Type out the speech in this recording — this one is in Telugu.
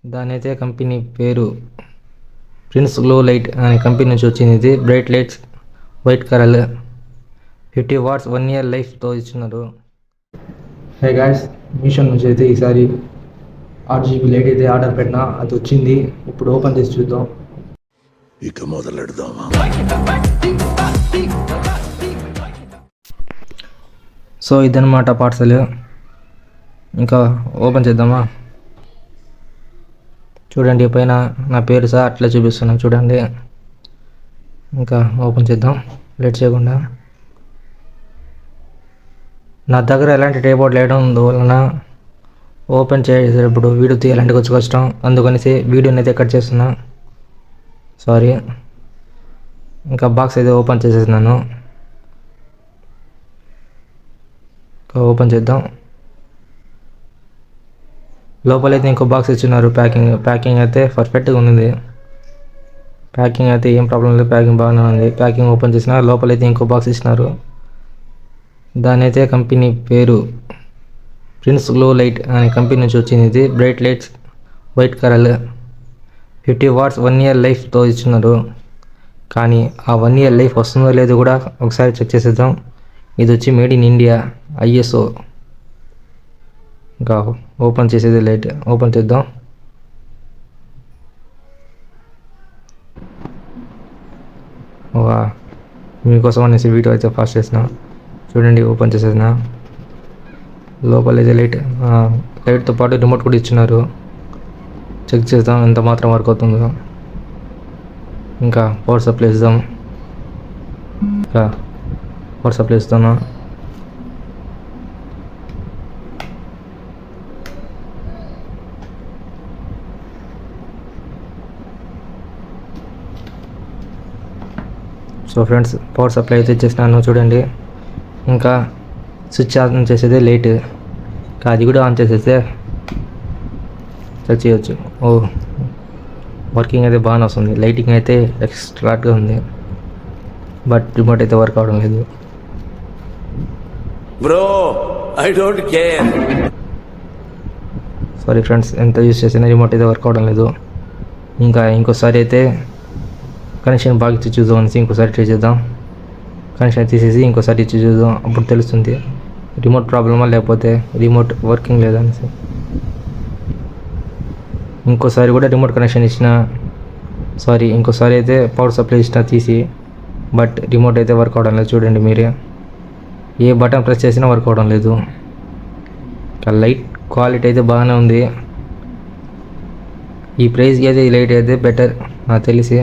దానైతే కంపెనీ పేరు ప్రిన్స్ గ్లో లైట్ అనే కంపెనీ నుంచి వచ్చింది. ఇది bright lights white colour 50 watts 1 year లైఫ్తో ఇచ్చినారు. హే గాయ్స్, మీషో నుంచి అయితే ఈసారి 8GB లైట్ అయితే ఆర్డర్ పెట్టినా, అది వచ్చింది. ఇప్పుడు ఓపెన్ చేసి చూద్దాం. ఇక మొదలెడదామా? సో ఇదన్నమాట పార్సల్. ఇంకా ఓపెన్ చేద్దామా? చూడండి, పైన నా పేరు సార్ అట్లా చూపిస్తున్నాను చూడండి. ఇంకా ఓపెన్ చేద్దాం లేట్ చేయకుండా. నా దగ్గర ఎలాంటి ట్రైపాడ్ లేడం వలన ఓపెన్ చేసేటప్పుడు వీడియో తీయాలంటే కొంచెం కష్టం. అందుకనేసి వీడియోని అయితే కట్ చేస్తున్నా, సారీ. ఇంకా బాక్స్ అయితే ఓపెన్ చేసేసినాను. ఇంకా ఓపెన్ చేద్దాం. లోపలైతే ఇంకో బాక్స్ ఇచ్చినారు. ప్యాకింగ్ అయితే పర్ఫెక్ట్గా ఉంది. ప్యాకింగ్ అయితే ఏం ప్రాబ్లం లేదు, ప్యాకింగ్ బాగానే ఉంది. ప్యాకింగ్ ఓపెన్ చేసిన లోపలైతే ఇంకో బాక్స్ ఇచ్చినారు. దాని అయితే కంపెనీ పేరు ప్రిన్స్ గ్లో లైట్ అనే కంపెనీ నుంచి వచ్చింది. ఇది bright lights white colour 50 watts 1 year లైఫ్తో ఇచ్చినారు. కానీ ఆ 1 ఇయర్ లైఫ్ వస్తుందో లేదో కూడా ఒకసారి చెక్ చేసేద్దాం. ఇది వచ్చి మేడ్ ఇన్ ఇండియా ISO. ఇంకా ఓపెన్ చేసేది లైట్ ఓపెన్ చేద్దాం. మీకోసం అనేసి వీడియో అయితే ఫాస్ట్ చేసిన చూడండి. ఓపెన్ చేసేసిన లోపల అయితే లైట్తో పాటు రిమోట్ కూడా ఇచ్చినారు. చెక్ చేద్దాం ఎంత మాత్రం వర్క్ అవుతుందో. ఇంకా పవర్ సప్లై ఇద్దాం. పవర్ సప్లై ఇస్తాను. సో ఫ్రెండ్స్, పవర్ సప్లై అయితే ఇచ్చేసినాను చూడండి. ఇంకా స్విచ్ ఆన్ చేసేదే లైట్, అది కూడా ఆన్ చేసేస్తే చెక్ చేయొచ్చు. వర్కింగ్ అయితే బాగానే వస్తుంది. లైటింగ్ అయితే ఎక్స్ట్రాగా ఉంది. బట్ రిమోట్ అయితే వర్క్ అవడం లేదు. Bro, I don't care. Sorry friends, ఎంత యూస్ చేసినా రిమోట్ అయితే వర్క్ అవడం లేదు. ఇంకా ఇంకోసారి అయితే కనెక్షన్ బాగా ఇచ్చి చూద్దాం అనేసి ఇంకోసారి ట్రై చేద్దాం. కనెక్షన్ తీసేసి ఇంకోసారి ఇచ్చి చూద్దాం, అప్పుడు తెలుస్తుంది రిమోట్ ప్రాబ్లమా లేకపోతే రిమోట్ వర్కింగ్ లేదనేసి. ఇంకోసారి కూడా రిమోట్ కనెక్షన్ ఇంకోసారి అయితే పవర్ సప్లై ఇచ్చిన తీసి, బట్ రిమోట్ అయితే వర్క్ అవడం లేదు. చూడండి మీరే, ఏ బటన్ ప్రెస్ చేసినా వర్క్ అవడం లేదు. లైట్ క్వాలిటీ అయితే బాగానే ఉంది. ఈ ప్రైస్కి అయితే ఈ లైట్ అయితే బెటర్ నాకు తెలిసి.